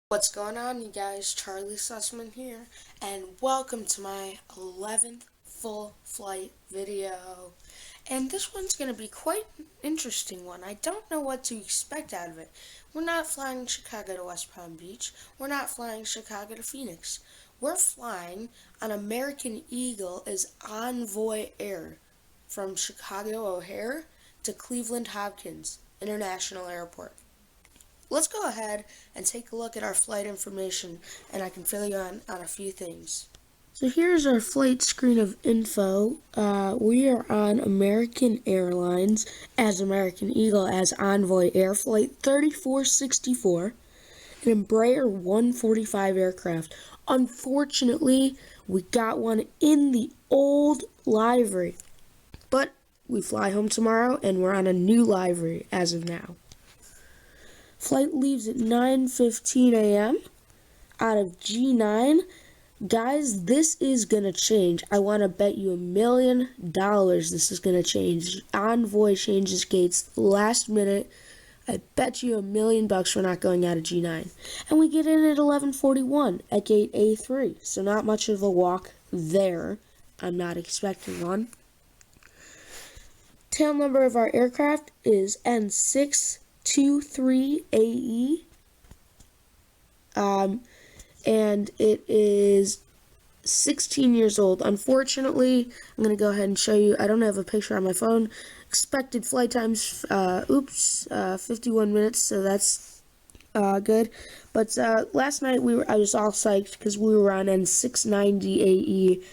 What's going on, you guys? Charlie Sussman here, and welcome to my 11th full flight video. And this one's going to be quite an interesting one. I don't know what to expect out of it. We're not flying Chicago to West Palm Beach. We're not flying Chicago to Phoenix. We're flying on American Eagle as Envoy Air from Chicago O'Hare to Cleveland Hopkins International Airport. Let's go ahead and take a look at our flight information, and I can fill you on a few things. So here's our flight screen of info. We are on American Airlines as American Eagle as Envoy Air Flight 3464, an Embraer 145 aircraft. Unfortunately, we got one in the old livery, but we fly home tomorrow and we're on a new livery as of now. Flight leaves at 9:15 a.m. out of G9. Guys, this is going to change. I want to bet you $1 million this is going to change. Envoy changes gates last minute. I bet you $1 million we're not going out of G9. And we get in at 11:41 at gate A3. So not much of a walk there. I'm not expecting one. Tail number of our aircraft is N623AE, and it is 16 years old. Unfortunately, I'm going to go ahead and show you. I don't have a picture on my phone. Expected flight times, 51 minutes, so that's good. But last night I was all psyched because we were on N690AE.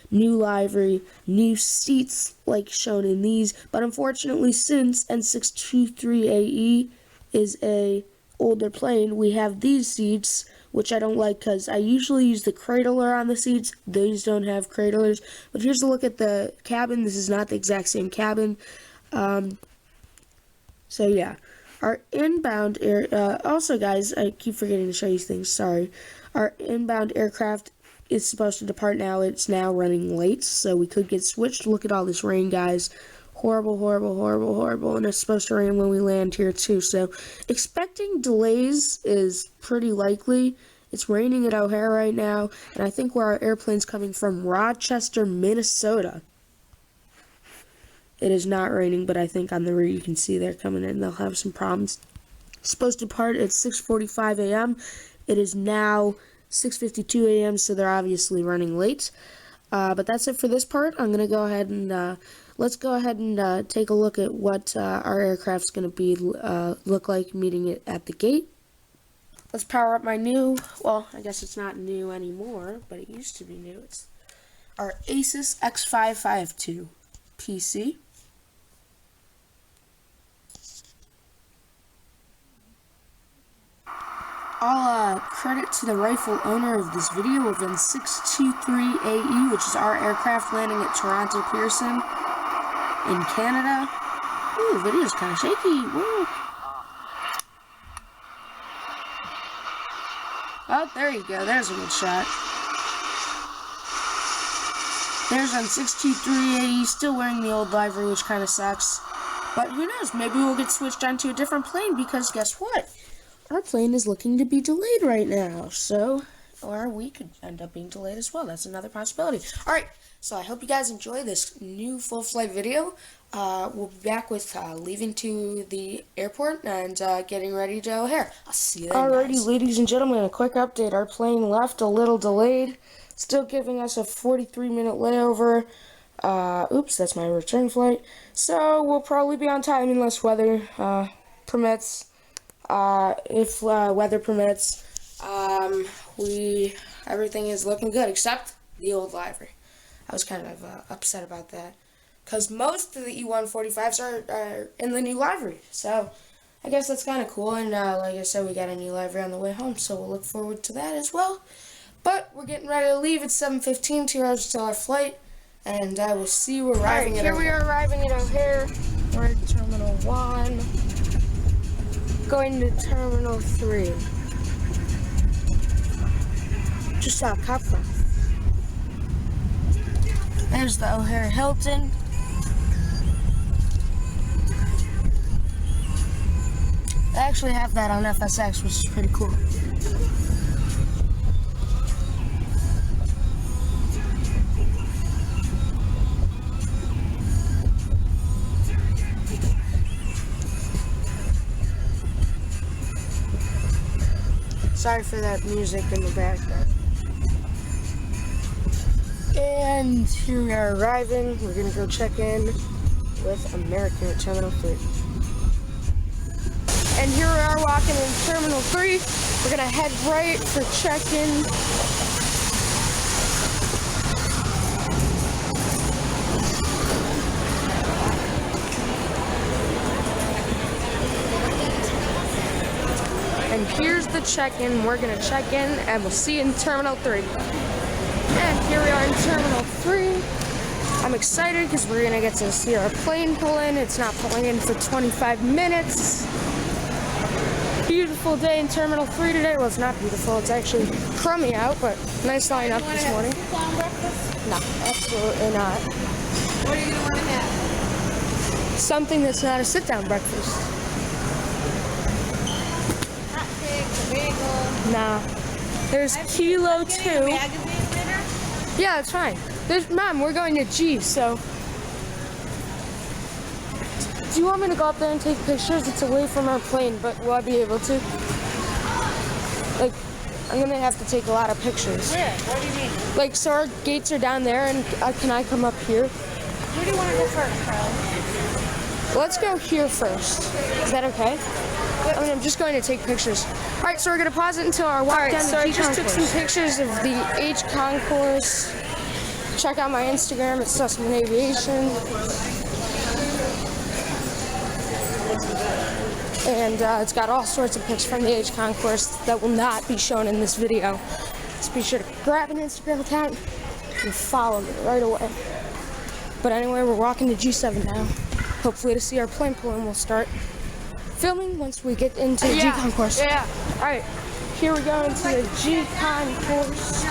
New livery, new seats like shown in these, but unfortunately since N623AE is a older plane, we have these seats, which I don't like because I usually use the cradler on the seats. These don't have cradlers. But here's a look at the cabin. This is not the exact same cabin. So yeah, our inbound also guys, I keep forgetting to show you things, sorry. Our inbound aircraft is supposed to depart now. It's now running late, so we could get switched. Look at all this rain, guys. Horrible, horrible, horrible, horrible. And it's supposed to rain when we land here, too. So expecting delays is pretty likely. It's raining at O'Hare right now, and I think where our airplane's coming from, Rochester, Minnesota. It is not raining, but I think on the route you can see they're coming in. They'll have some problems. It's supposed to depart at 6:45 a.m. It is now 6:52 a.m., so they're obviously running late. But that's it for this part. I'm going to go ahead and, let's go ahead and take a look at what our aircraft's going to be, look like meeting it at the gate. Let's power up my new, well, I guess it's not new anymore, but it used to be new. It's our Asus X552 PC. All credit to the rightful owner of this video of N623AE, which is our aircraft landing at Toronto Pearson in Canada. Ooh, the video's kind of shaky. Woo. Oh, there you go. There's a good shot. There's N623AE, still wearing the old livery, which kind of sucks. But who knows? Maybe we'll get switched onto a different plane because guess what? Our plane is looking to be delayed right now, or we could end up being delayed as well. That's another possibility. Alright, so I hope you guys enjoy this new full flight video. We'll be back with leaving to the airport and getting ready to O'Hare. I'll see you then, Alrighty, guys. ladies and gentlemen, a quick update. Our plane left a little delayed, still giving us a 43-minute layover. Oops, that's my return flight. So we'll probably be on time unless weather permits. If weather permits, everything is looking good except the old livery. I was kind of upset about that because most of the E145s are in the new livery. So I guess that's kind of cool. And like I said, we got a new livery on the way home, so we'll look forward to that as well. But we're getting ready to leave at 7:15, 2 hours till our flight, and I will see you arriving at O'Hare. Here we are arriving at O'Hare. We're at Terminal 1. Going to Terminal 3. Just saw a cop car. There's the O'Hare Hilton. I actually have that on FSX, which is pretty cool. Sorry for that music in the background. And here we are arriving. We're gonna go check in with American at Terminal 3. And here we are walking in Terminal 3. We're gonna head right for check-in. And here's the check-in. We're gonna check in and we'll see you in Terminal 3. And here we are in Terminal 3. I'm excited because we're gonna get to see our plane pull in. It's not pulling in for 25 minutes. Beautiful day in Terminal 3 today. Well, it's not beautiful. It's actually crummy out, but nice lineup this morning. No, absolutely not. What are you gonna want to have? Something that's not a sit-down breakfast. Hotcakes, a bagel. Nah. There's Kilo 2. Magazine dinner? Yeah, it's fine. Mom, we're going to G, so. Do you want me to go up there and take pictures? It's away from our plane, but will I be able to? Like, I'm gonna have to take a lot of pictures. Where? What do you mean? Like, so our gates are down there, and can I come up here? Where do you want to go first, Carl? Let's go here first. Is that okay? I mean, I'm just going to take pictures. All right, so we're gonna pause it until our walk down the G Concourse. I just took some pictures of the H Concourse. Check out my Instagram, it's Sussman Aviation. And it's got all sorts of pics from the H Concourse that will not be shown in this video. So be sure to grab an Instagram account and follow me right away. But anyway, we're walking to G7 now. Hopefully to see our plane pull in, we'll start filming once we get into the G Concourse. Yeah. All right, here we go into the G Concourse.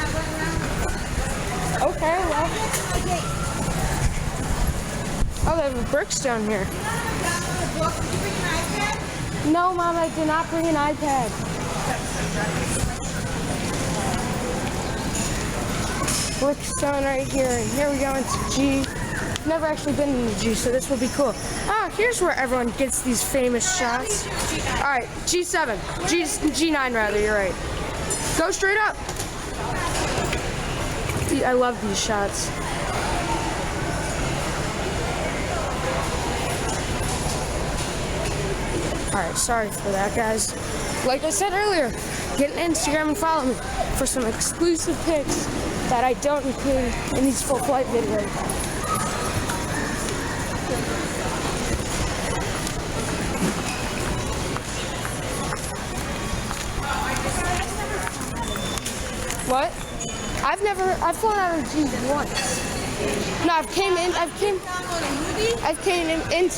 Okay, well. Oh, they have bricks down here. No, Mom, I did not bring an iPad. Brickstone right here, and here we go into G. Never actually been in the G, so this will be cool. Ah, here's where everyone gets these famous shots. All right, G7, G9 rather, you're right. Go straight up. I love these shots. Alright, sorry for that, guys. Like I said earlier, get an Instagram and follow me for some exclusive pics that I don't include in these full flight videos. What? I've flown out of G once. No, I've came into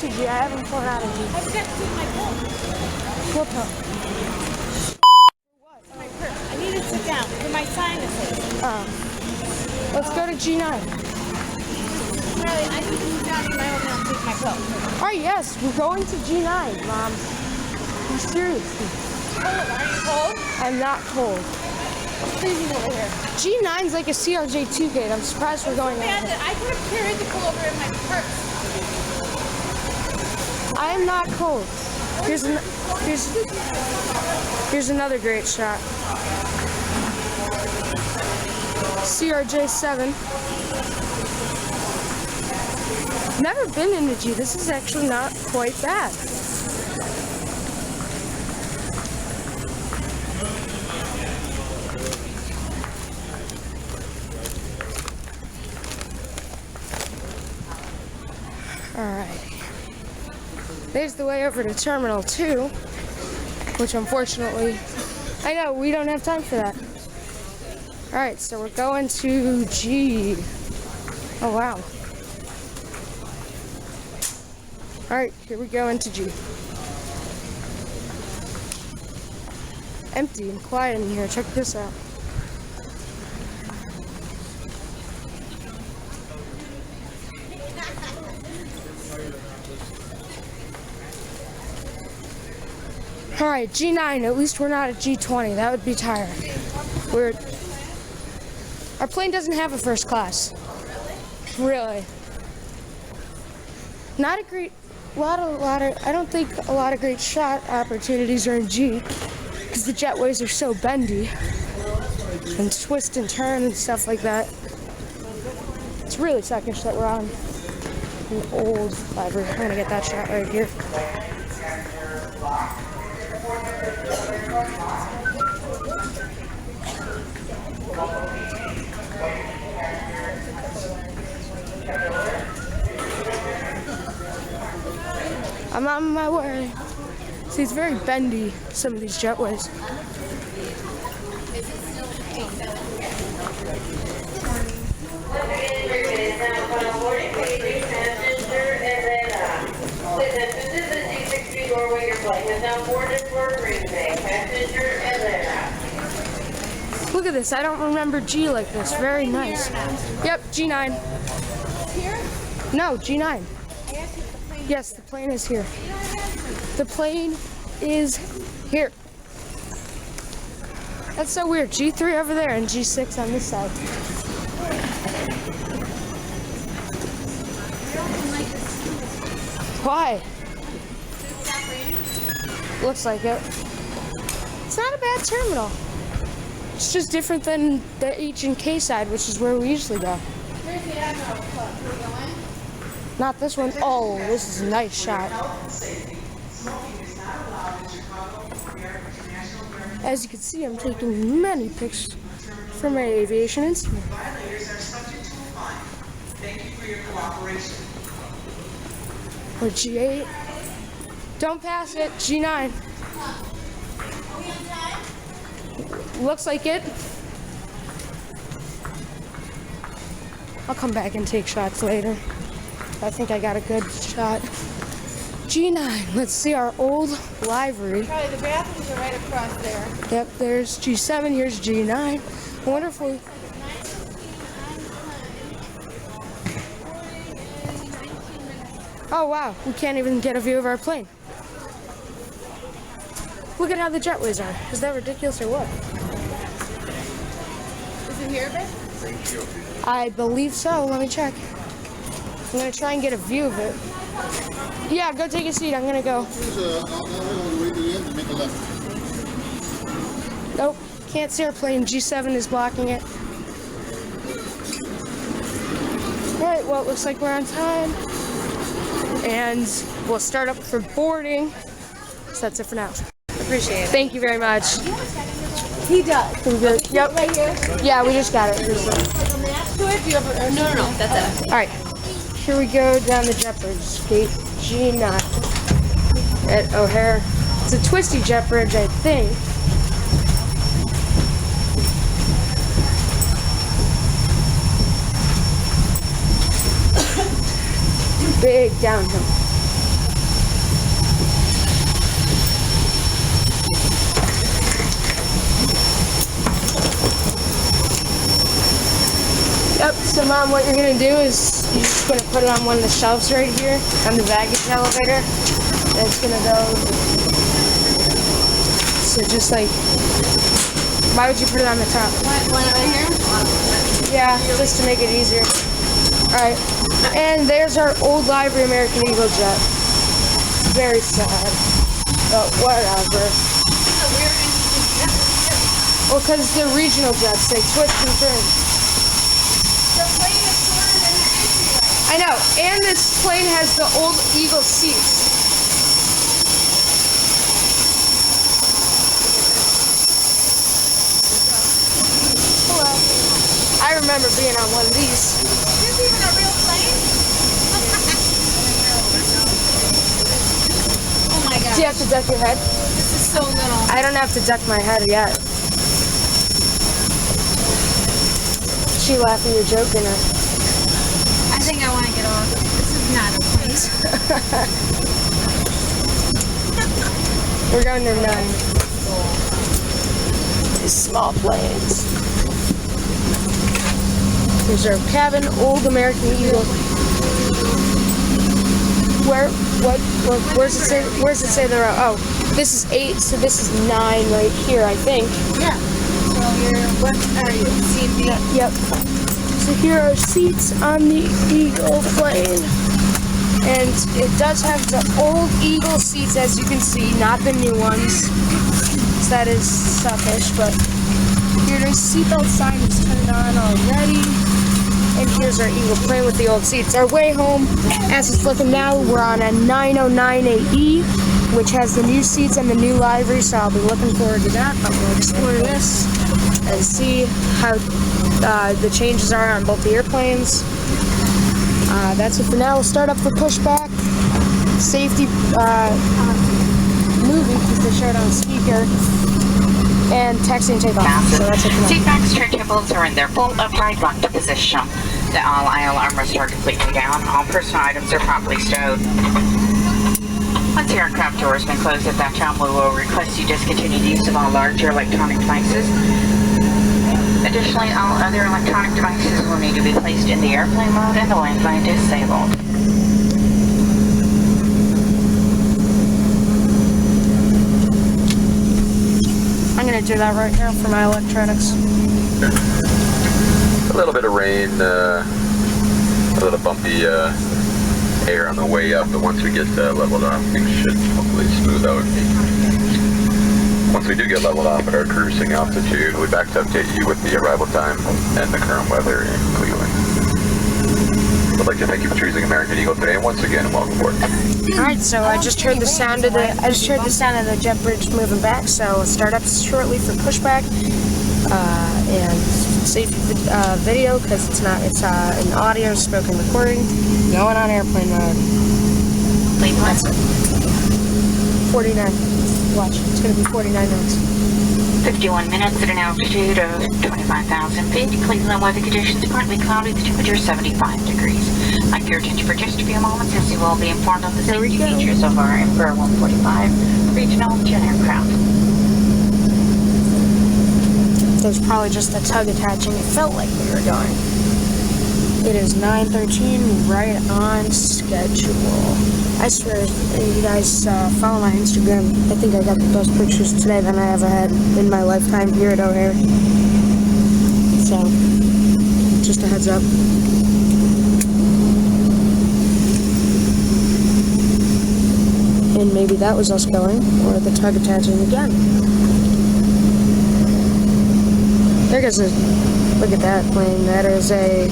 G. I haven't flown out of G. I forgot to take my phone. What phone? My purse. I need to sit down for my sinuses. Let's go to G9. Charlie, I need to sit down in my hotel and take my coat. Alright, yes, we're going to G9, Mom. I'm serious. Are you cold? I'm not cold. It's freezing over here. G9's like a CRJ2 gate. I'm surprised we're going out. I could have carried the pullover in my purse. I am not cold. Here's another great shot. CRJ7. Never been into G. This is actually not quite bad. Alright. There's the way over to Terminal 2, which unfortunately, I know, we don't have time for that. Alright, so we're going to G. Oh, wow. Alright, here we go into G. Empty and quiet in here. Check this out. Alright, G9. At least we're not at G20. That would be tiring. Our plane doesn't have a first class. Really. Not a great, I don't think a lot of great shot opportunities are in G, because the jetways are so bendy and twist and turn and stuff like that. It's really suckish that we're on an old library. I'm gonna get that shot right here. I'm on my way. See, it's very bendy, some of these jetways. Look at this, I don't remember G like this. Very nice. Yep, G9. Here? No, G9. Yes, the plane is here. The plane is here. That's so weird. G3 over there and G6 on this side. Why? Looks like it. It's not a bad terminal. It's just different than the H and K side, which is where we usually go. Where's the Admiral Club? Are we going? Not this one. Oh, this is a nice shot. As you can see, I'm taking many pics from my aviation instrument. Or G8. Don't pass it. G9. Looks like it. I'll come back and take shots later. I think I got a good shot. G9. Let's see our old livery. Probably the bathrooms are right across there. Yep, there's G7. Here's G9. I wonder if we... Oh, wow. We can't even get a view of our plane. Look at how the jetways are. Is that ridiculous or what? Is it here, babe? I believe so. Let me check. I'm going to try and get a view of it. Yeah, go take a seat. I'm going to go. Nope. Can't see our plane. G7 is blocking it. Alright, well, it looks like we're on time. And we'll start up for boarding. So that's it for now. Appreciate it. Thank you very much. He does. Yep. Right here? Yeah, we just got it. Like a map to it? Do you have a... No, that's it. Alright. Here we go down the jet bridge. Gate G9 at O'Hare. It's a twisty jet bridge, I think. Big downhill. Yep, so Mom, what you're going to do is you're just going to put it on one of the shelves right here on the baggage elevator. And it's going to go, so just like, why would you put it on the top? One right here? Yeah, just to make it easier. Alright, and there's our old livery American Eagle jet. Very sad, but whatever. Well, because they're regional jets, they twist and turn. The plane is shorter than the entryway. I know, and this plane has the old Eagle seats. Hello. I remember being on one of these. Is this even a real plane? Oh my god. Do you have to duck your head? This is so little. I don't have to duck my head yet. She laughing, you're joking her. I think I want to get off. This is not a place. We're going to 9. These small planes. Here's our cabin, old American Eagle. Where's it say the row? Oh. This is 8, so this is 9 right here, I think. Yeah. So what are you? Seat B? Yep. So here are seats on the Eagle plane. And it does have the old Eagle seats, as you can see, not the new ones. So that is suckish, but here the seatbelt sign is turned on already. And here's our Eagle plane with the old seats. Our way home, as it's looking now, we're on a 909AE, which has the new seats and the new livery, so I'll be looking forward to that. But we'll explore this and see how the changes are on both the airplanes. That's it for now. We'll start up the pushback. Safety movie, because they showed on speaker. And taxi and takeoff. So that's it for now. Seat backs, turntables are in their full upright locked position. The all aisle armrests are completely down. All personal items are properly stowed. Once the aircraft door has been closed, at that time we will request you discontinue the use of all larger electronic devices. Additionally, all other electronic devices will need to be placed in the airplane mode and the Wi-Fi disabled. I'm going to do that right now for my electronics. A little bit of rain, a little bumpy air on the way up, but once we get leveled off, things should hopefully smooth out. Once we do get leveled off at our cruising altitude, we'll be back to update you with the arrival time and the current weather in Cleveland. I'd like to thank you for choosing American Eagle today, and once again, welcome aboard. Alright, so I just heard the sound of the jet bridge moving back, so I'll start up shortly for pushback and safety video, because it's an audio spoken recording going on airplane mode. That's it. 49. Watch, it's going to be 49 minutes. 51 minutes at an altitude of 25,000 feet. Cleveland weather conditions partly cloudy. The temperature 75 degrees. I'd like your attention for just a few moments as you will be informed on the safety features of our Embraer 145 regional jet aircraft. There's probably just a tug attaching. It felt like we were going. It is 9:13, right on schedule. I swear, you guys follow my Instagram. I think I got the best pictures today than I ever had in my lifetime here at O'Hare. So, just a heads up. And maybe that was us going, or the tug attaching again. There goes a, look at that plane. That is a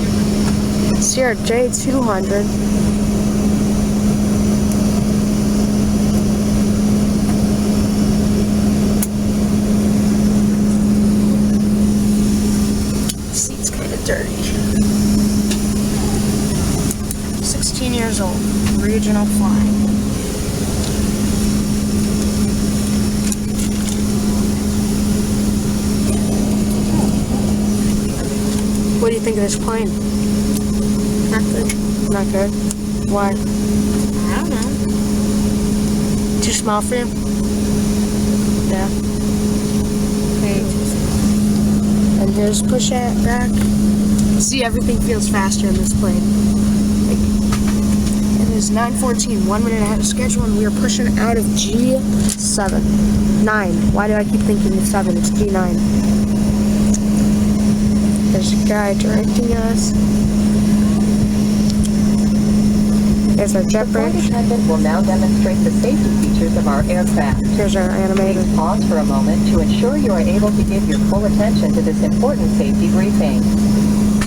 CRJ 200. Seat's kind of dirty. 16 years old, regional flying. What do you think of this plane? Not good. Not good. Why? I don't know. Too small for you? Yeah. Okay. And here's push it back. See, everything feels faster in this plane. Like, it is 9:14, 1 minute ahead of schedule, and we are pushing out of G7. 9. Why do I keep thinking it's 7? It's G9. There's a guy directing us. There's our jet bridge. The flight attendant will now demonstrate the safety features of our aircraft. Here's our animator. Please pause for a moment to ensure you are able to give your full attention to this important safety briefing.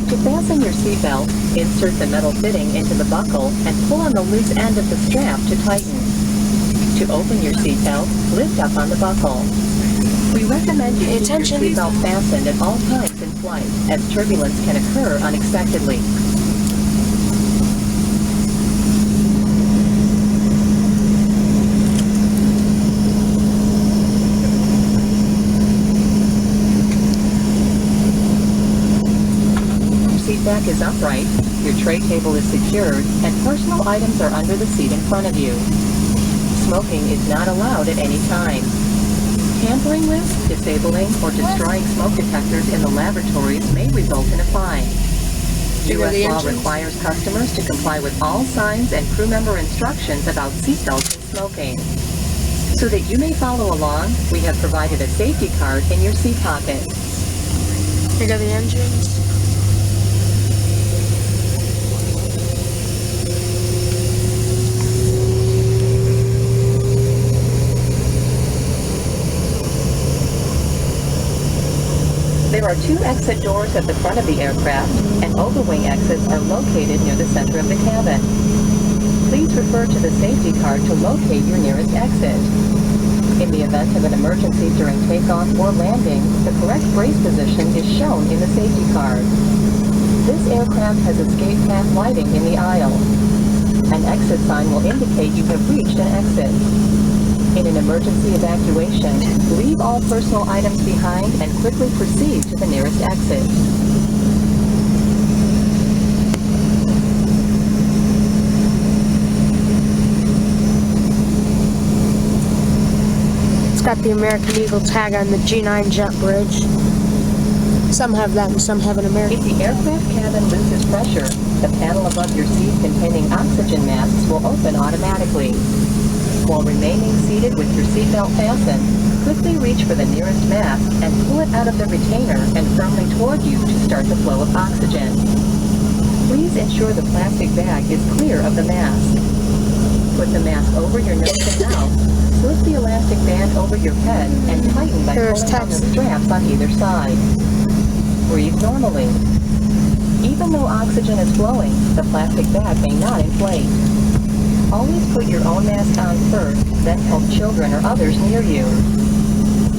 To fasten your seatbelt, insert the metal fitting into the buckle and pull on the loose end of the strap to tighten. To open your seatbelt, lift up on the buckle. We recommend you keep your seatbelt fastened at all times in flight, as turbulence can occur unexpectedly. Your seat back is upright, your tray table is secured, and personal items are under the seat in front of you. Smoking is not allowed at any time. Tampering with, disabling, or destroying smoke detectors in the laboratories may result in a fine. U.S. law requires customers to comply with all signs and crew member instructions about seatbelts and smoking. So that you may follow along, we have provided a safety card in your seat pocket. Here go the engines. There are 2 exit doors at the front of the aircraft, and overwing exits are located near the center of the cabin. Please refer to the safety card to locate your nearest exit. In the event of an emergency during takeoff or landing, the correct brace position is shown in the safety card. This aircraft has escape path lighting in the aisle. An exit sign will indicate you have reached an exit. In an emergency evacuation, leave all personal items behind and quickly proceed to the nearest exit. It's got the American Eagle tag on the G9 jet bridge. Some have that and some have an American. If the aircraft cabin loses pressure, the panel above your seat containing oxygen masks will open automatically. While remaining seated with your seatbelt fastened, quickly reach for the nearest mask and pull it out of the retainer and firmly toward you to start the flow of oxygen. Please ensure the plastic bag is clear of the mask. Put the mask over your nose and mouth, slip the elastic band over your head, and tighten by pulling on the straps on either side. Breathe normally. Even though oxygen is flowing, the plastic bag may not inflate. Always put your own mask on first, then help children or others near you.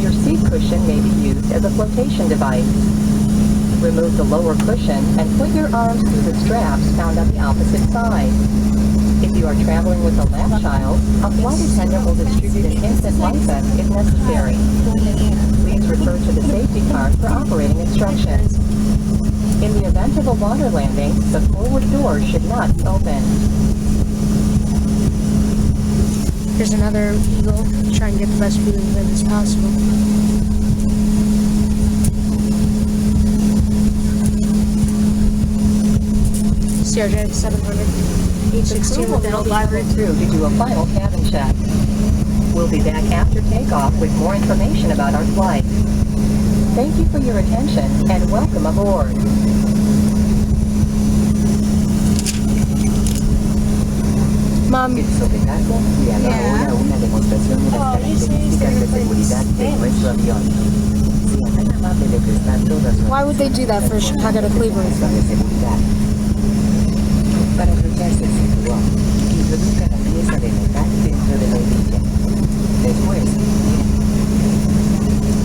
Your seat cushion may be used as a flotation device. Remove the lower cushion and put your arms through the straps found on the opposite side. If you are traveling with a lap child, a flight attendant will distribute an infant life vest if necessary. Please refer to the safety card for operating instructions. In the event of a water landing, the forward door should not be opened. Here's another Eagle. Try and get the best view of it as possible. CRJ 700, H16 with an old library. Through to do a final cabin check. We'll be back after takeoff with more information about our flight. Thank you for your attention and welcome aboard. Mom, Sobre cargo y a la hora una demostración de las características de seguridad de nuestro avión. Sea tan amable de prestar todas sus why would they do that for Chicago to Cleveland? de seguridad. Para abrocharse el cinturón, introduzca la pieza de metal dentro de la hebilla. Después,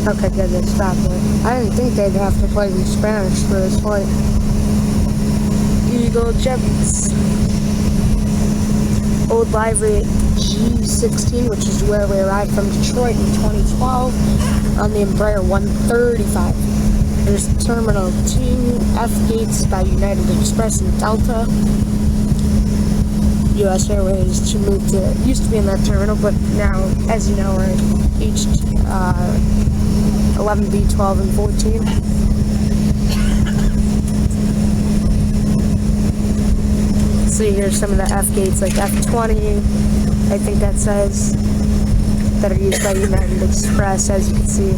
Okay, good, they stopped it. I didn't think they'd have to play in Spanish for this flight. Eagle Jets. Old livery at G16, which is where we arrived from Detroit in 2012 on the Embraer 135. There's Terminal 2, F gates by United Express and Delta. U.S. Airways to move to, used to be in that terminal, but now, as you know, we're at H11B, 12, and 14. See, here's some of the F gates, like F20, I think that says, that are used by United Express, as you can see.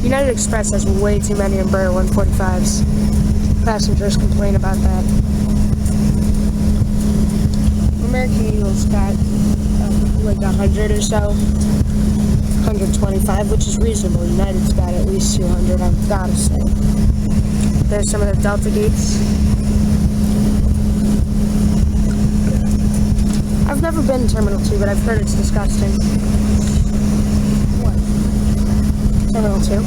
United Express has way too many Embraer 145s. Passengers complain about that. American Eagle's got like 100 or so, 125, which is reasonable. United's got at least 200, I've got to say. There's some of the Delta gates. I've never been to Terminal 2, but I've heard it's disgusting. What? Terminal 2.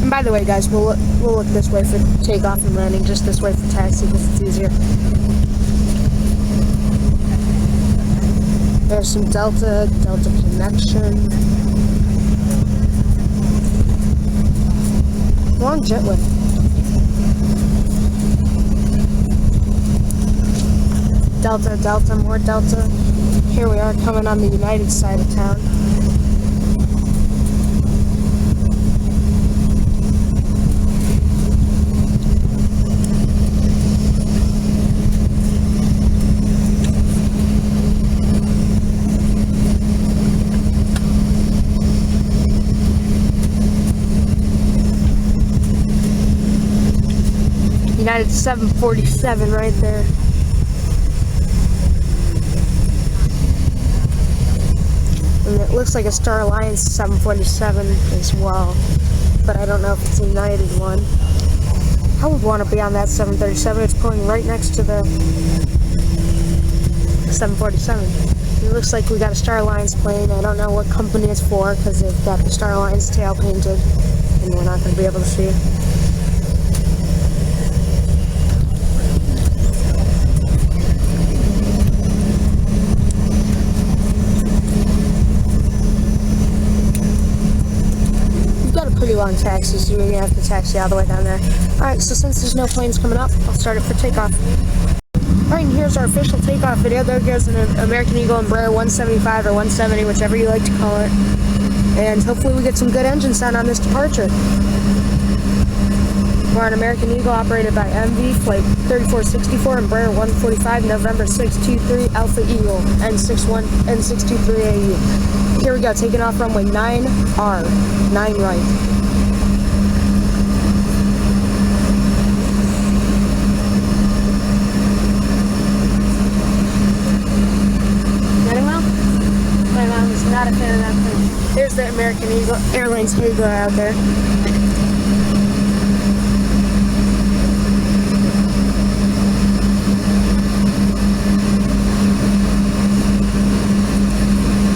And by the way, guys, we'll look this way for takeoff and landing, just this way for taxi because it's easier. There's some Delta connection. Long jet width. Delta, more Delta. Here we are coming on the United side of town. United 747 right there. And it looks like a Star Alliance 747 as well, but I don't know if it's a United one. I would want to be on that 737. It's pulling right next to the 747. It looks like we got a Star Alliance plane. I don't know what company it's for because they've got the Star Alliance tail painted, and we're not going to be able to see it. Pretty long taxi, so you're gonna have to taxi all the way down there. Alright, so since there's no planes coming up, I'll start it for takeoff. Alright, and here's our official takeoff video. There goes an American Eagle Embraer 175 or 170, whichever you like to call it. And hopefully we get some good engine sound on this departure. We're on American Eagle, operated by MV, flight 3464, Embraer 145, November 623, Alpha Eagle, N623AU. Here we go, taking off runway 9R, 9 right. Getting well? My mom is not a fan of that plane. There's the American Eagle, Airlines Eagle out there.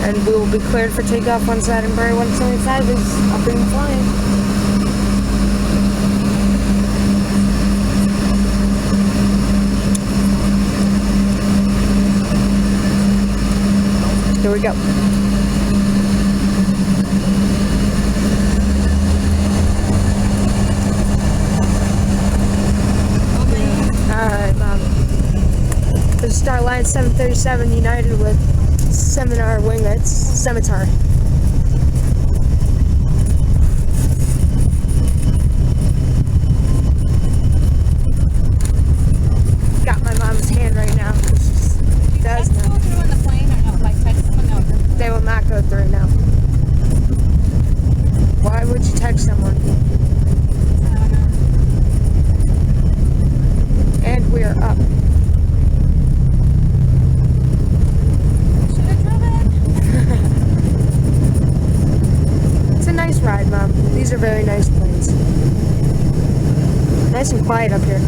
And we will be cleared for takeoff once that Embraer 175 is up and flying. Here we go. Alright, Mom. The Star Alliance 737 United with Scimitar winglets. Scimitar. Got my mom's hand right now. She does not. They will not go through now. Why would you text someone? And we are up. Nice ride, Mom. These are very nice planes. Nice and quiet up here.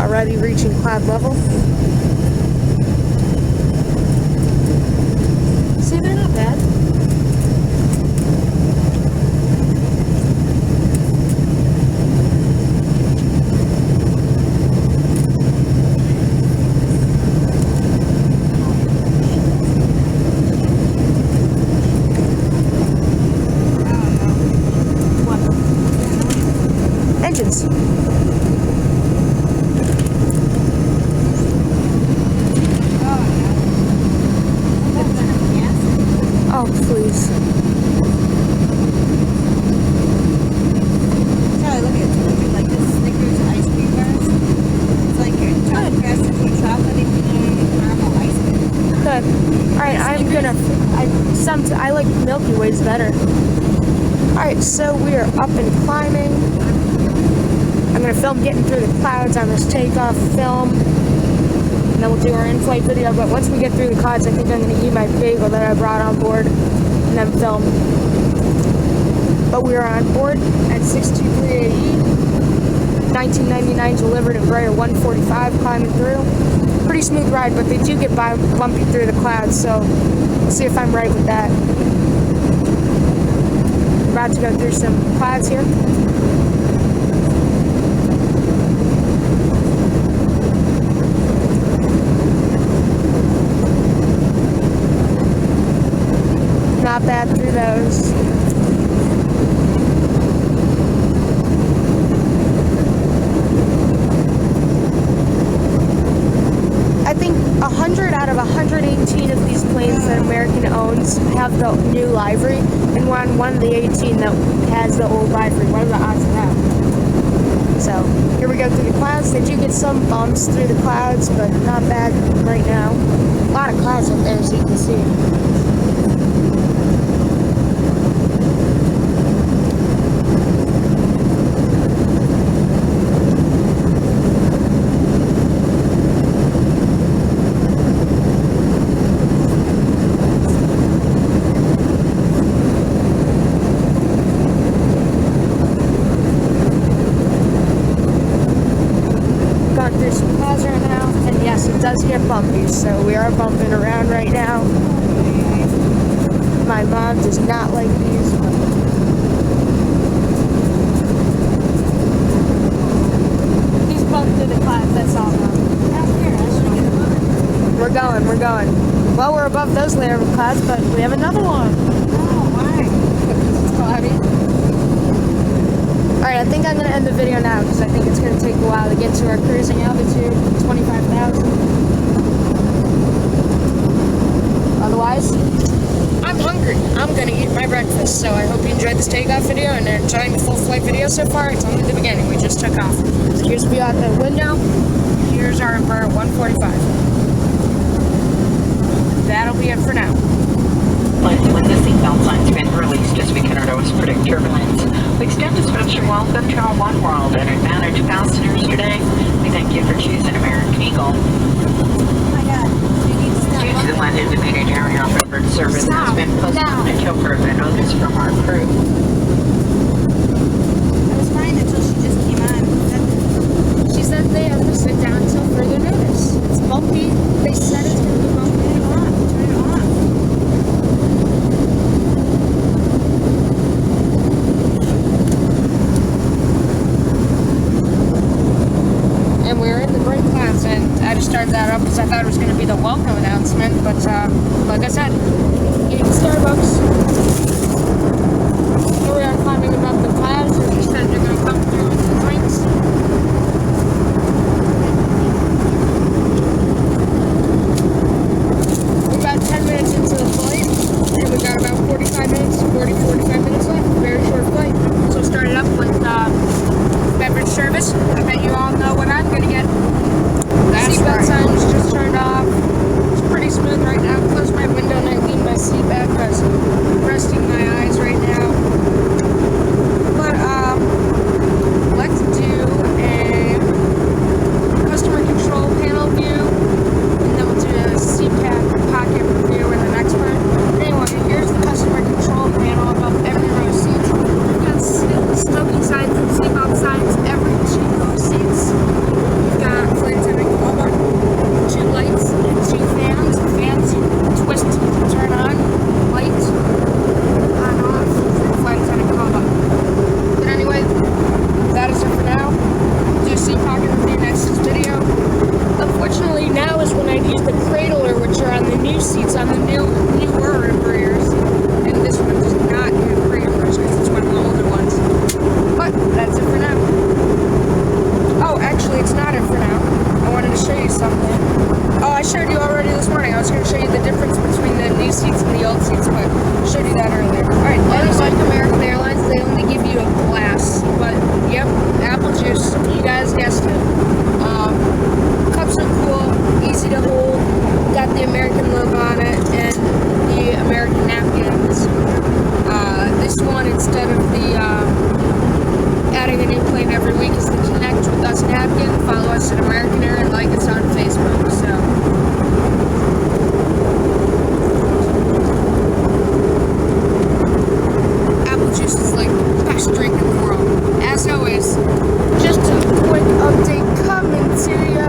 Already reaching cloud level. See, they're not bad. Engines. Oh, please. Charlie, look at it. Like this Snickers ice cream bars. It's like your chocolate grass between chocolate and caramel ice cream. Good. Alright, I like Milky Ways better. Alright, so we are up and climbing. I'm going to film getting through the clouds on this takeoff film. And then we'll do our in-flight video. But once we get through the clouds, I think I'm going to eat my bagel that I brought on board and then film. But we are on board at 623AE. 1999 delivered Embraer 145 climbing through. Pretty smooth ride, but they do get bumpy through the clouds. So we'll see if I'm right with that. We're about to go through some clouds here. Not bad through those. I think 100 out of 118 of these planes that American owns have the new livery, and we're on one of the 18 that has the old livery. What are the odds of that? So, here we go through the clouds. They do get some bumps through the clouds, but not bad right now. A lot of clouds up there, as you can see. through some clouds right now, and yes, it does get bumpy, so we are bumping around right now. My mom does not like these. He's bumped through the clouds, that's all. Down here, I should get above it. We're going. Well, we're above those layer of clouds, but we have another one. Oh, why? Because it's cloudy. Alright, I think I'm going to end the video now because I think it's going to take a while to get to our cruising altitude, 25,000. Otherwise, I'm hungry. I'm going to eat my breakfast, so I hope you enjoyed this takeoff video and are enjoying the full flight video so far. It's only the beginning. We just took off. So here's the view out the window. Here's our Embraer 145. That'll be it for now. When the seatbelt sign's been released, as we can always predict turbulence, we extend a special welcome to our One World and Advantage passengers today. We thank you for choosing American Eagle. Oh my god. You need to stop. Due to the undesignated area of bird service has been postponed until further notice from our crew. I was fine until she just came on. She said they have to sit down until further notice. It's bumpy. They said it's going to be bumpy. Turn it off. Turn it off. And we're in the great clouds, and I just started that up because I thought it was going to be the welcome announcement, but like I said, eating Starbucks. Here we are climbing above the clouds. We just said they're going to come through with the drinks. We're about 10 minutes into the flight, and we've got about 45 minutes left. Very short flight. So started up with beverage service. I bet you all know what I'm going to get. Seatbelt signs just turned off. It's pretty smooth right now. Close my window and I lean my seat back because I'm resting my eyes right now. But let's do a customer control panel view, and then we'll do a seat pocket review in the next part. Anyway, here's the customer control panel above every row seat. We've got smoking signs and seatbelt signs every 2 row seats. We've got flight attendant cover, 2 lights and 2 fans. The fans you twist to turn on, light on off, flight attendant cover. But anyway, that is it for now. Do a seat pocket review next video. Unfortunately, now is when I'd use the cradler, which are on the new seats, on the newer Embraers, and this one does not have cradlers because it's one of the older ones. But that's it for now. Oh, actually, it's not it for now. I wanted to show you something. Oh, I showed you already this morning. I was going to show you the difference between the new seats and the old seats, but I showed you that earlier. Alright, like American Airlines, they only give you a glass. But, yep, apple juice. You guys guessed it. Cups are cool, easy to hold. Got the American logo on it, and the American napkins. This one, instead of the adding a new plane every week, is the Connect with Us napkin. Follow us at American Air and like us on Facebook. So apple juice is like the best drink in the world. As always, just a quick update coming to you.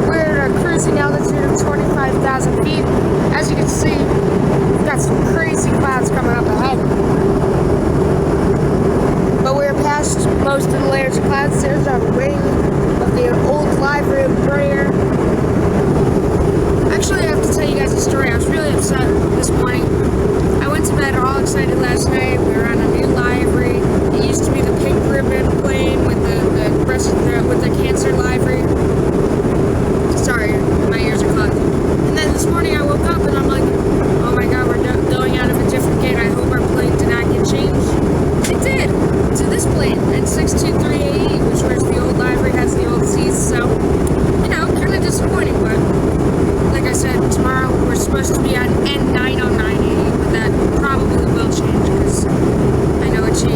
We're at a cruising altitude of 25,000 feet. As you can see, we've got some crazy clouds coming up ahead. But we're past most of the layers of clouds. There's a wing of the old livery Embraer. Actually, I have to tell you guys a story. I was really upset this morning. I went to bed all excited last night. We were on a new livery. It used to be the pink ribbon plane with the cancer livery. Sorry, my ears are clogged. And then this morning I woke up and I'm like, oh my god, we're going out of a different gate. I hope our plane did not get changed. It did, to this plane, and 623AE, which wears the old livery, has the old seats, so, you know, kind of disappointing, but like I said, tomorrow we're supposed to be on N909AE, but that probably will change, because I know it changed.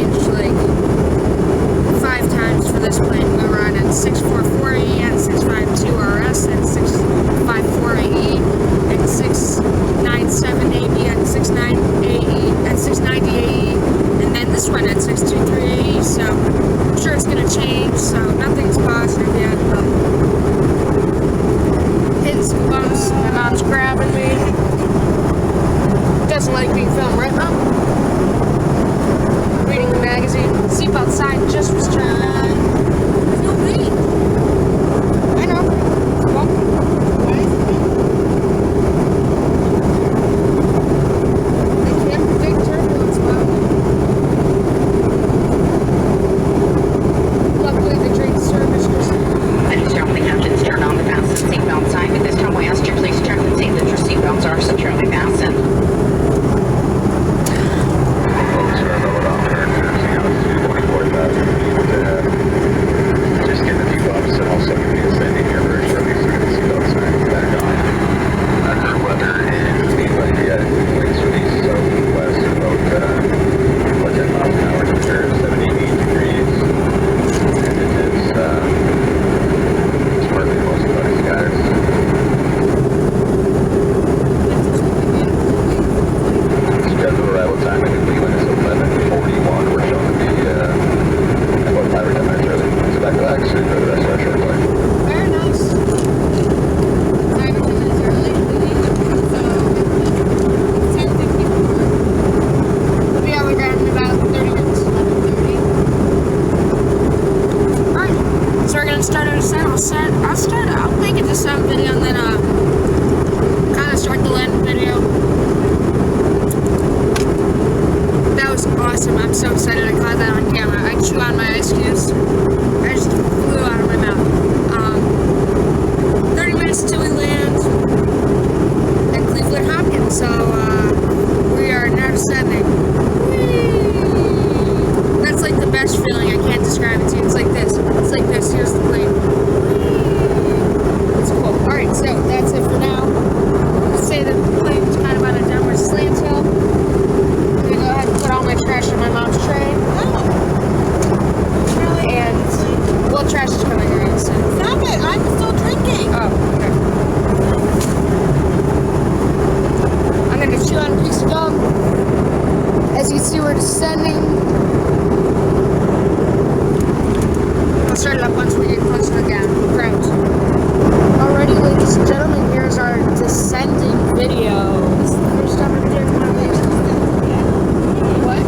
This one at 62380, so I'm sure it's gonna change, so nothing's positive yet, but hitting some bumps, my mom's grabbing me. Doesn't like being filmed right now. Reading the magazine. Seatbelt sign just was turned on. Feel me. I know. Well, they can't predict turbulence well. Luckily, they drink service. Ladies and gentlemen, the captains turn on the fasten seatbelt sign. At this time, we ask you please check and see that your seatbelts are securely fastened. Just getting a few bumps and also going to be ascending here very shortly, so we're going to see those signs back on. Under weather and England, the winds from east southwest about 10 miles an hour to 78 degrees. And it is partly mostly cloudy skies. Scheduled arrival time in Cleveland is 11:41. We're showing to be about 5 or 10 minutes early. So back to X and go to the rest of our short flight. Very nice. 5 or 10 minutes early. So, 10:54. We'll be on the ground in about 30 minutes. 11:30. Alright, so we're gonna start our descent. I'll make a descent video and then, kind of start the landing video. That was awesome. I'm so excited I caught that on camera. I chew on my ice cubes. I just flew out of my mouth. 30 minutes till we land at Cleveland Hopkins. So we are now descending. Whee! That's like the best feeling. I can't describe it to you. It's like this. It's like this. Here's the plane. It's cool. Alright, so that's it for now. Let's say the plane's kind of on a downward slant hill. I'm gonna go ahead and put all my trash in my mom's tray. And well, trash is coming around soon. Stop it! I'm still drinking. Oh, okay. I'm gonna chew on a piece of gum. As you can see, we're descending. I'll start it up once we get close to the ground. Alrighty, ladies and gentlemen, here's our descending video. This is the first time I'm doing one of these. What?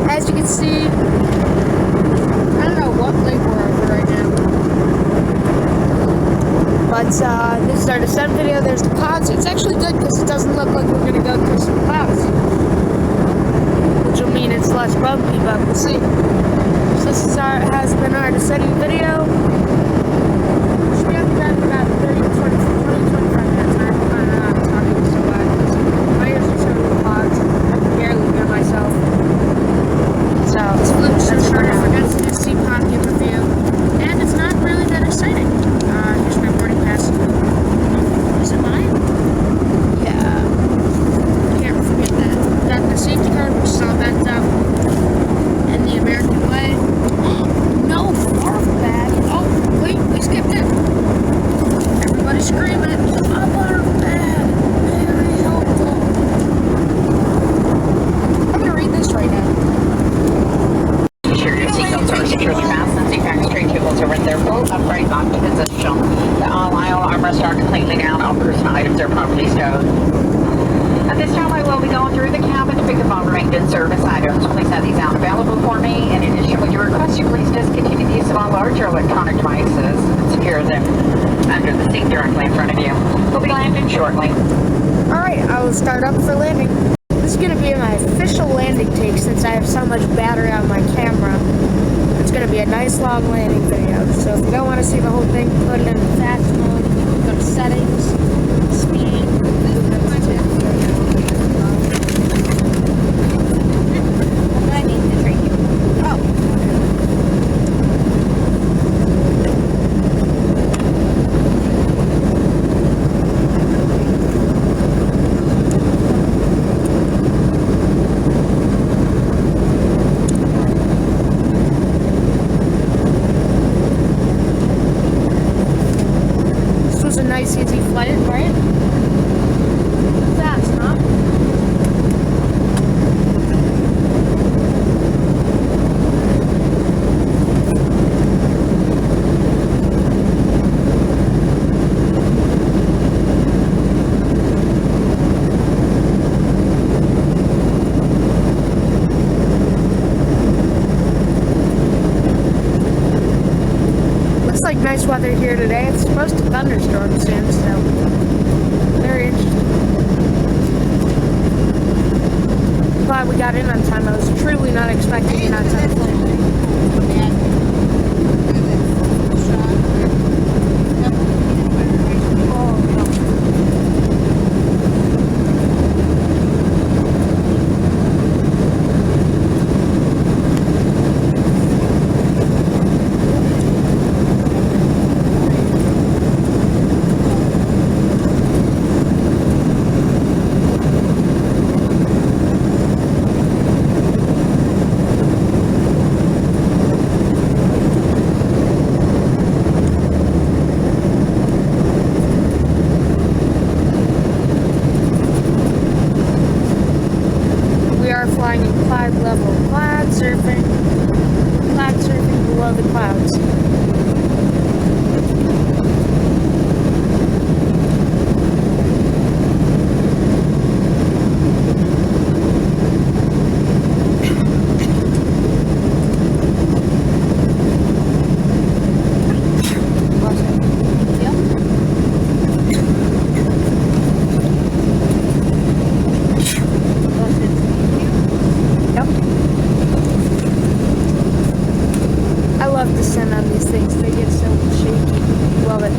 As you can see, I don't know what lake we're over right now. But this is our descent video. There's the clouds. It's actually good because it doesn't look like we're going to go through some clouds. Which will mean it's less bumpy, but we'll see. So this is has been our descending video. Should be on the ground in about 30 to 25 minutes. I'm talking so bad. My ears are so clogged. I can barely hear myself. So it's fluke so short. I forgot to do sea pocket review. And it's not really that exciting. Here's my boarding pass. Is it mine? Yeah. Can't forget that. Got the safety card, which is all bent up. And the American way. No, barf bag. Oh, wait, we skipped it. Everybody screaming. A barf bag. Very helpful. I'm gonna read this right now. Ensure your seatbelts are securely fastened. Seat back straight cables are in their full upright locked position. The all aisle armrests are completely down. All personal items are properly stowed. At this time, I will be going through the cabin to pick up all remaining service items. Please have these out available for me. In addition, we do request you please discontinue the use of all larger electronic devices and secure them under the seat directly in front of you. We'll be landing shortly. Alright, I will start up for landing. This is going to be my official landing take since I have so much battery on my camera. It's going to be a nice long landing video. So if you don't want to see the whole thing, put it in fast mode. Go to settings, speed. I need to drink it. Oh. This was a nice, easy flight, right? nice weather here today. It's supposed to thunderstorm soon, so very interesting. Glad we got in on time. I was truly not expecting in on time. Flying in cloud level, cloud surfing below the clouds. I love descent on these things. They get so shaky. Love it.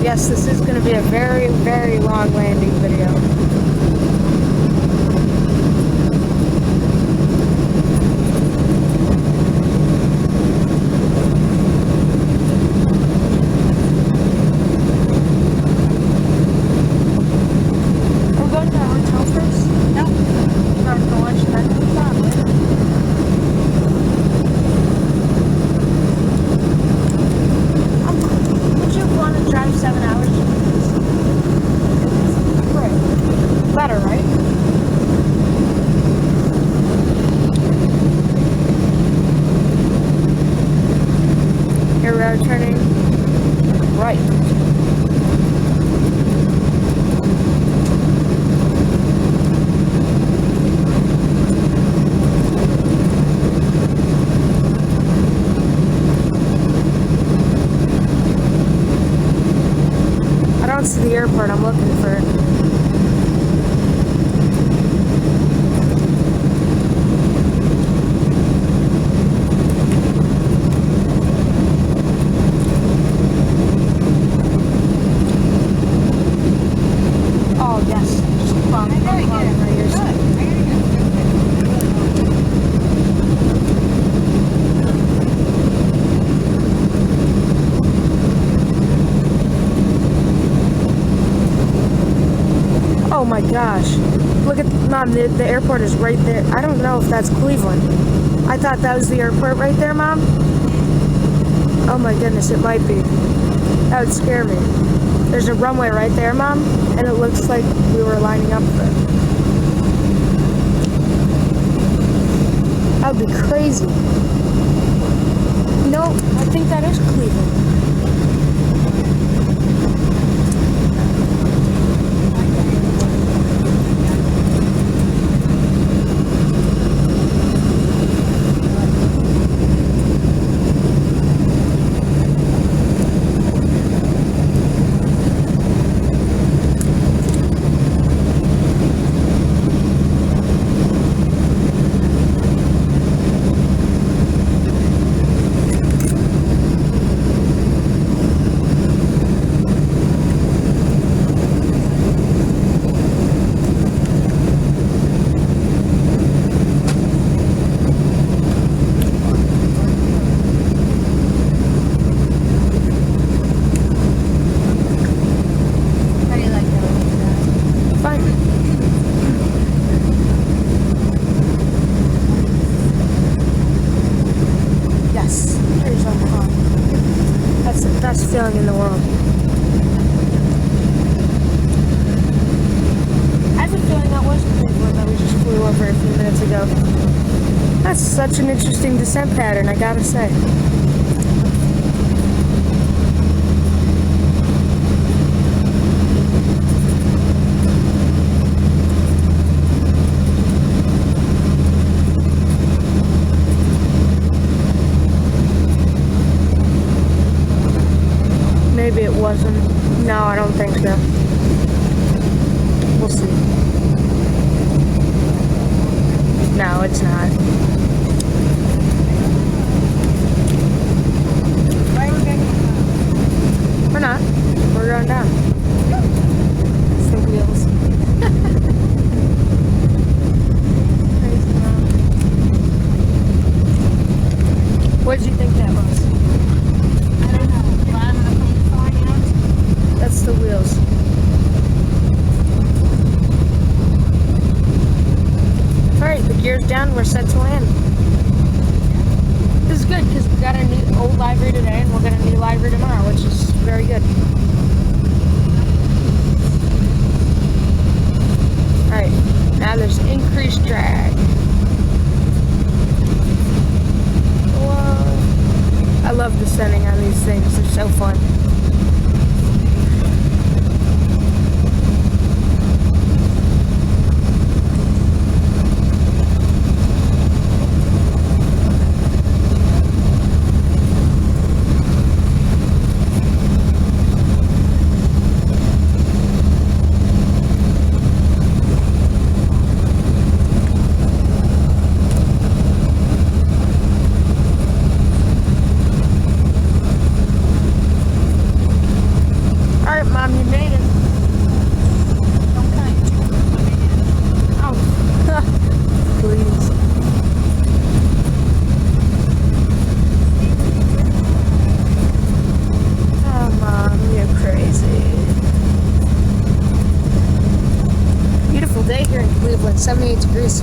Yes, this is going to be a very, very long landing video. I'm going to the hotel first? No. I'm going to lunch and then to the family. Would you want to drive 7 hours? Right. Better, right? Here we are turning right. I don't see the airport I'm looking for. Oh, yes. Just plumb right here. Oh my gosh. Look at, Mom, the airport is right there. I don't know if that's Cleveland. I thought that was the airport right there, Mom. Oh my goodness, it might be. That would scare me. There's a runway right there, Mom, and it looks like we were lining up for it. That would be crazy. No, I think that is Cleveland. best feeling in the world. I have a feeling that was Cleveland that we just flew over a few minutes ago. That's such an interesting descent pattern, I gotta say. Maybe it wasn't. No, I don't think so. We'll see. No, it's not. We're not. We're going down. It's the wheels. Crazy, Mom. What did you think that was? I don't know. Bottom of the plane falling out. That's the wheels. Alright, the gear's down, we're set to land. This is good because we got a new old livery today and we'll get a new livery tomorrow, which is very good. Alright, now there's increased drag. Whoa. I love descending on these things, they're so fun. Mom, you made it. Don't cut. Oh, please. Oh, Mom, you're crazy. Beautiful day here in Cleveland, 78 degrees.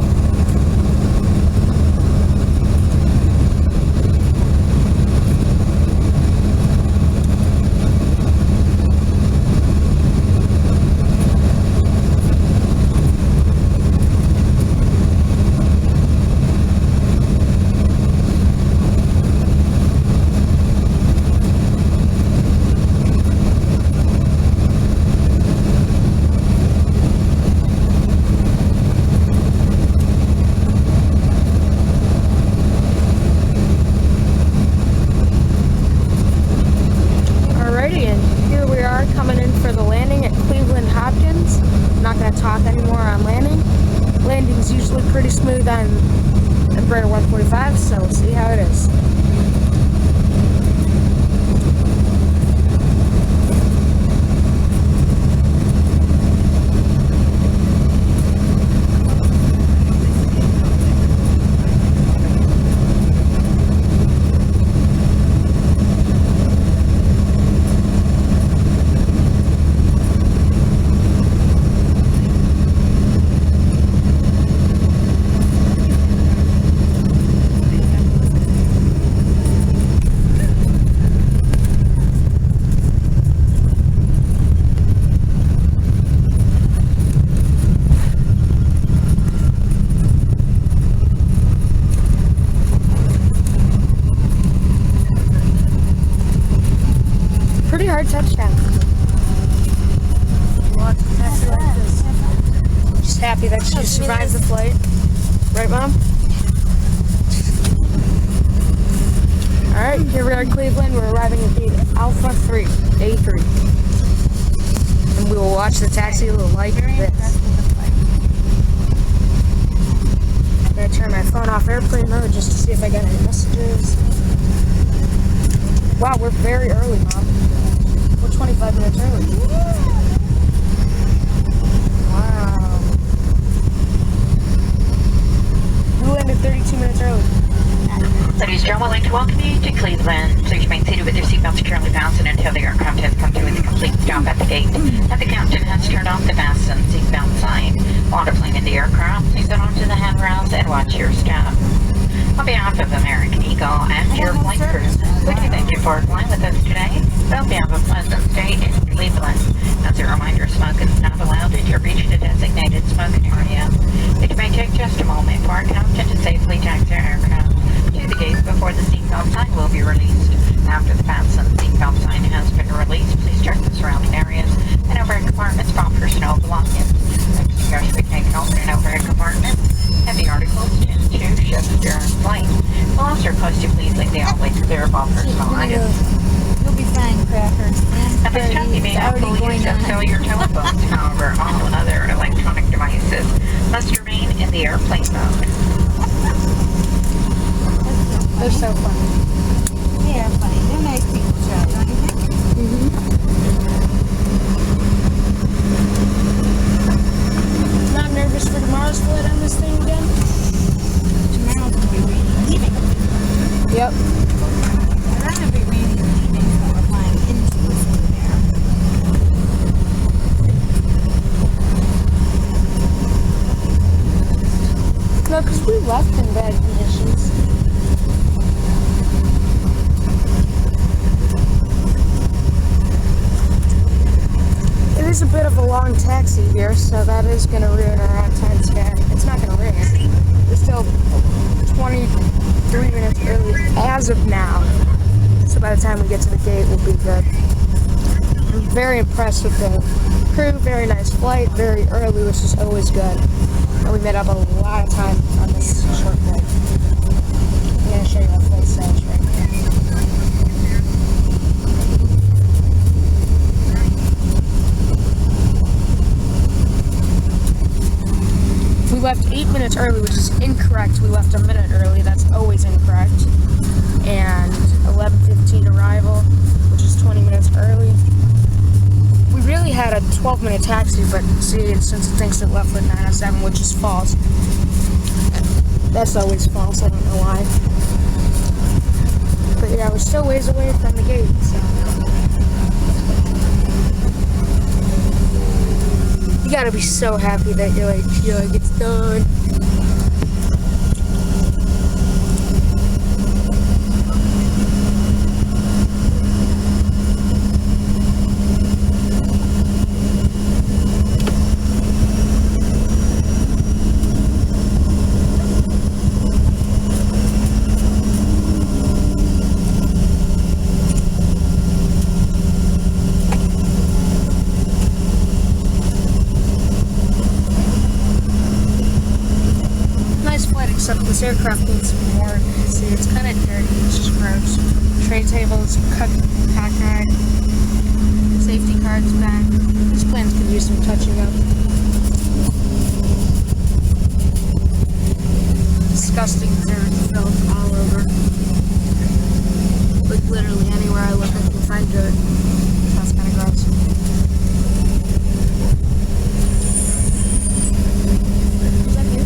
Coming in for the landing at Cleveland Hopkins. I'm not going to talk anymore on landing. Landing's usually pretty smooth on Embraer 145, so we'll see how it is. Pretty hard touchdown. Watch the taxi like this. She's happy that she survived the flight. Right, Mom? Alright, here we are in Cleveland. We're arriving at gate Alpha 3, A3. And we will watch the taxi like this. I'm going to turn my phone off airplane mode just to see if I got any messages. Wow, we're very early, Mom. We're 25 minutes early. Wow. We landed 32 minutes early. Ladies and gentlemen, I'd like to welcome you to Cleveland. Please remain seated with your seatbelts securely fastened until the aircraft has come to a complete stop at the gate and the captain has turned off the fasten seatbelt sign. While deploying in the aircraft, please hold on to the handrails and watch your step. On behalf of American Eagle and your flight crew, we do thank you for flying with us today. We hope you have a pleasant stay in Cleveland. As a reminder, smoking is not allowed if you reach the designated smoking area. It may take just a moment for our captain to safely taxi our aircraft to the gate before the seatbelt sign will be released. After the fasten seatbelt sign has been released, please check the surrounding areas and overhead compartments for all personal belongings. Extinguishers be taken open in overhead compartments. Heavy articles tend to shift during flight. We'll also request you please leave the outlet clear of all personal items. You'll be fine, Crackers. At this time, you may have full use of cellular telephones. However, all other electronic devices must remain in the airplane mode. They're so funny. They are funny. They're nice people, Charlie, don't you think? Not nervous for tomorrow's flight on this thing again? Tomorrow's going to be raining leaving. Yep. I'd rather be raining leaving than we're flying into this thing there. No, because we left in bad conditions. It is a bit of a long taxi here, so that is going to ruin our on-time scan. It's not going to ruin it. We're still 23 minutes early as of now. So by the time we get to the gate, we'll be good. I'm very impressed with the crew. Very nice flight, very early, which is always good. And we made up a lot of time on this short flight. I'm going to show you our flight status right here. We left 8 minutes early, which is incorrect. We left a minute early. That's always incorrect. And 11:15 arrival, which is 20 minutes early. We really had a 12-minute taxi, but see, since it thinks it left at 9:07, which is false. That's always false. I don't know why. But yeah, we're still ways away from the gate, so. You gotta be so happy that you're like it's done. Except this aircraft needs some more. See, it's kind of dirty. It's just gross. Tray tables, cockeyed, safety cards back. These planes could use some touching up. Disgusting dirt filled all over. Like literally anywhere I look, I can find dirt. That's kind of gross. Is that you?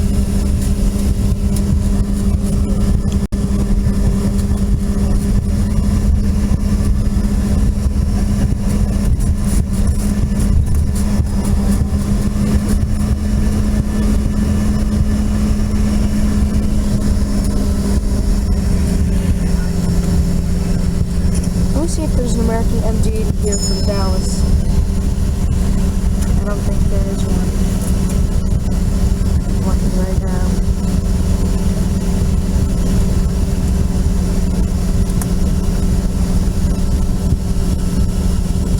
See if there's an American MD here from Dallas. I don't think there is one. I'm looking right now.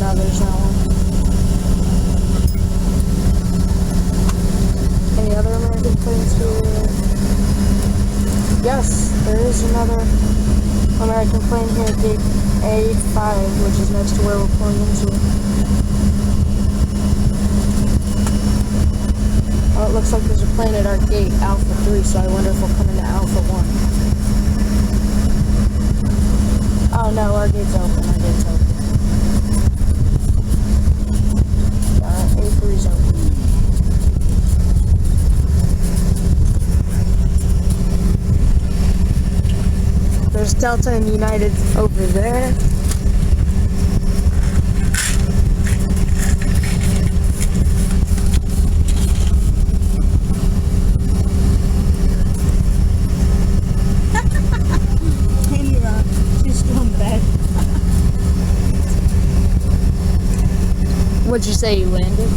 No, there's not one. Any other American planes here? Yes, there is another American plane here, gate A5, which is next to where we're pulling into. Oh, it looks like there's a plane at our gate, Alpha 3, so I wonder if we'll come into Alpha 1. Oh no, our gate's open, our gate's open. A3's open. There's Delta and United over there. What'd you say, you landed?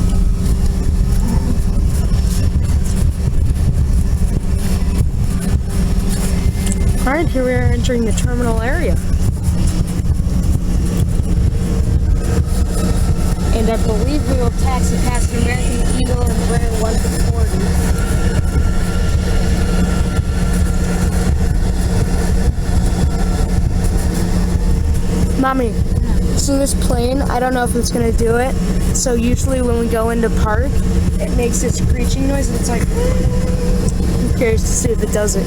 Alright, here we are entering the terminal area. And I believe we will taxi past the American Eagle and Embraer 140. Mommy, so this plane, I don't know if it's gonna do it. So usually when we go into park, it makes this screeching noise and it's like, I'm curious to see if it does it.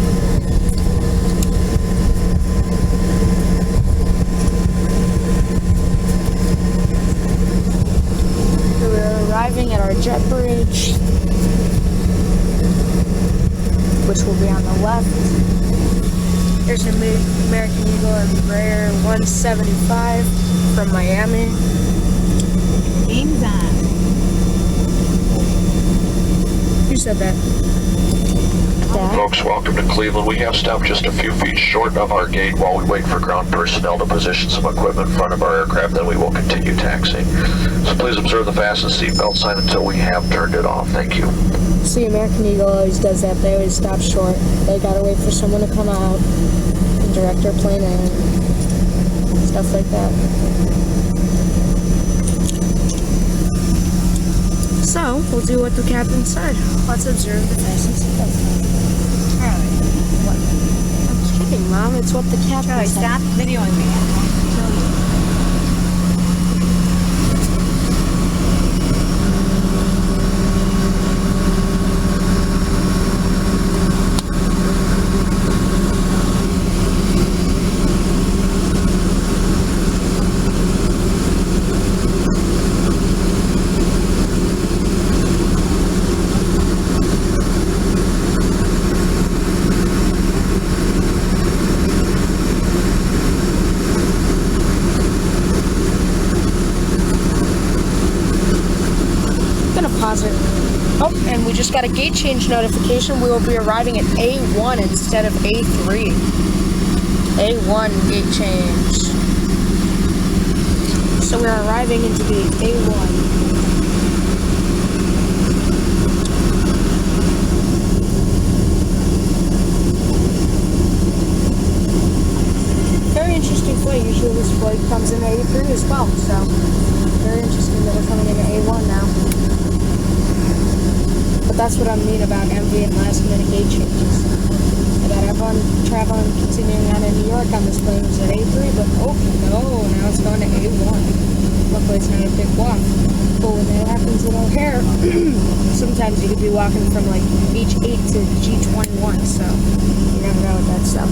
Arriving at our jet bridge, which will be on the left. There's an American Eagle and Embraer 175 from Miami. Game's on. Who said that? Dad? Folks, welcome to Cleveland. We have stopped just a few feet short of our gate while we wait for ground personnel to position some equipment in front of our aircraft, then we will continue taxiing. So please observe the fasten seatbelt sign until we have turned it off. Thank you. See, American Eagle always does that. They always stop short. They gotta wait for someone to come out and direct their plane in. Stuff like that. So, we'll do what the captain said. Let's observe the fasten seatbelt sign. Charlie, what? I'm kidding, Mom. It's what the captain Charlie, said. stop videoing me. I'll kill you. Oh, and we just got a gate change notification. We will be arriving at A1 instead of A3. A1 gate change. So we're arriving into the A1. Very interesting flight. Usually this flight comes in A3 as well, so very interesting that we're coming into A1 now. But that's what I mean about MV and last minute gate changes. I got everyone traveling, continuing on in New York on this plane was at A3, but oh no, now it's going to A1. Luckily it's not a big walk. But when that happens in O'Hare, sometimes you could be walking from like H8 to G21, so you never know with that stuff.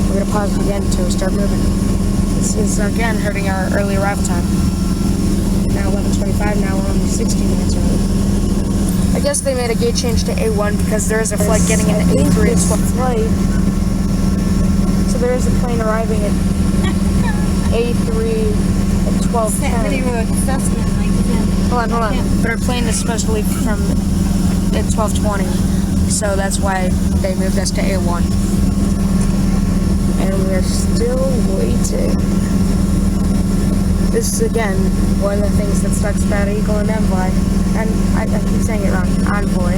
We're gonna pause it again until we start moving. This is again hurting our early arrival time. Now 11:25, now we're only 16 minutes early. I guess they made a gate change to A1 because there is a flight getting into A3 as well. Flight. So there is a plane arriving at A3 at 12:10. Hold on. But our plane is supposed to leave from at 12:20, so that's why they moved us to A1. And we're still waiting. This is again one of the things that sucks about Eagle and Envoy, and I keep saying it wrong, Envoy,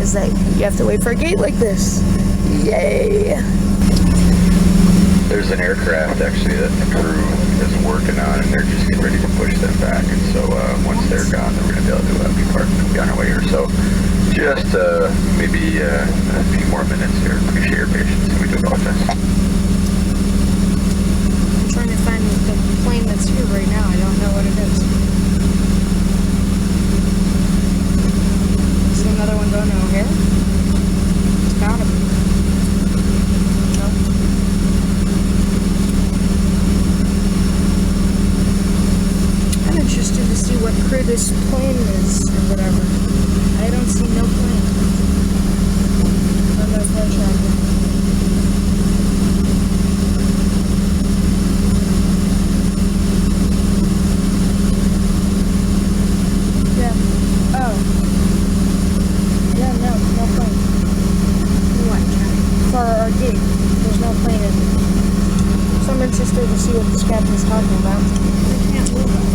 is that you have to wait for a gate like this. Yay! There's an aircraft actually that the crew is working on, and they're just getting ready to push them back. And so once they're gone, they're going to be able to be parked and be on our way here. So just maybe a few more minutes here. Appreciate your patience, and we do apologize. Trying to find the plane that's here right now. I don't know what it is. Is there another one going to O'Hare? It's gotta be. No. I'm interested to see what crew this plane is or whatever. I don't see no plane. No flight tracker. There's no plane in it. So I'm interested to see what this captain's talking about. I can't move it.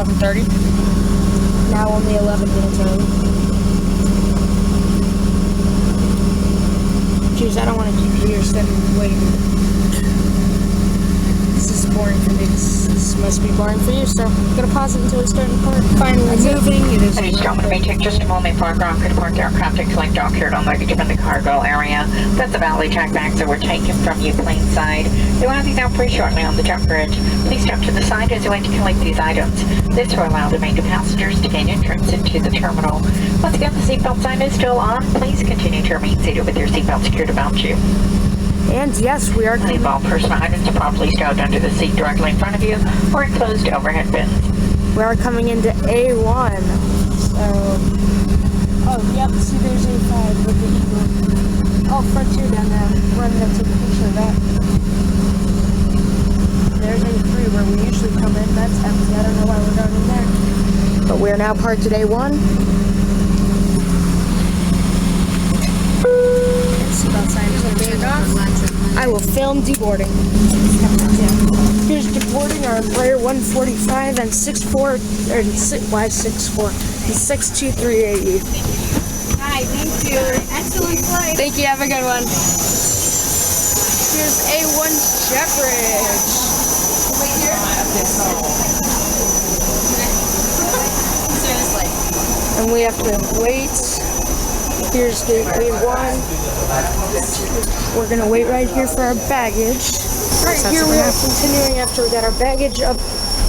11:30. Now only 11 minutes early. Jeez, I don't want to keep you here standing waiting. This is boring for me. This must be boring for you, so I'm gonna pause it until we start the part. Finally moving. It is. Ladies and gentlemen, it may take just a moment for our ground crew to park the aircraft and collect dock here on luggage from the cargo area. That's the valley check bags that were taken from you plainside. They will have these out pretty shortly on the jump bridge. Please step to the side as you wait to collect these items. This will allow the remaining passengers to gain entrance into the terminal. Once again, the seatbelt sign is still on. Please continue to remain seated with your seatbelt secured about you. And yes, we are. Leave all personal items properly stowed under the seat directly in front of you or in closed overhead bins. We are coming into A1. So, oh yep, see there's A5 with the Eagle. Oh, Frontier down there. We're gonna take a picture of that. There's A3 where we usually come in. That's empty. I don't know why we're going in there. But we're now parked at A1. Seatbelt sign is turned off. I will film deboarding. Here's deboarding our Embraer 145 and 64, why 64? And 62380. Hi, thank you. Excellent flight. Thank you, have a good one. Here's A1's jet bridge. Wait here. Seriously. And we have to wait. Here's the A1. We're gonna wait right here for our baggage. Right here we are continuing after we got our baggage up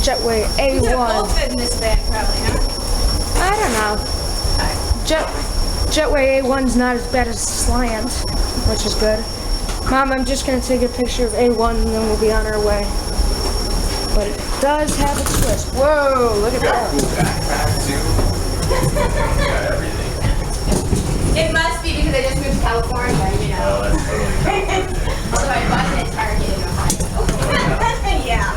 Jetway A1. Both fit in this bag, probably, huh? I don't know. Jetway A1's not as bad as Slant, which is good. Mom, I'm just gonna take a picture of A1 and then we'll be on our way. But it does have a twist. Whoa, look at that. It must be because I just moved to California, you know. Oh, that's totally Although I bought it at Target in Ohio. Yeah.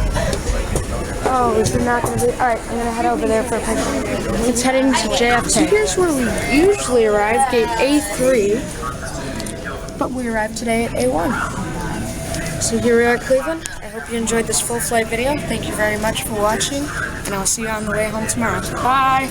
Oh, is there not gonna be? Alright, I'm gonna head over there for a picture. It's heading to JFK. So here's where we usually arrive, gate A3. But we arrived today at A1. So here we are at Cleveland. I hope you enjoyed this full flight video. Thank you very much for watching, and I'll see you on the way home tomorrow. Bye!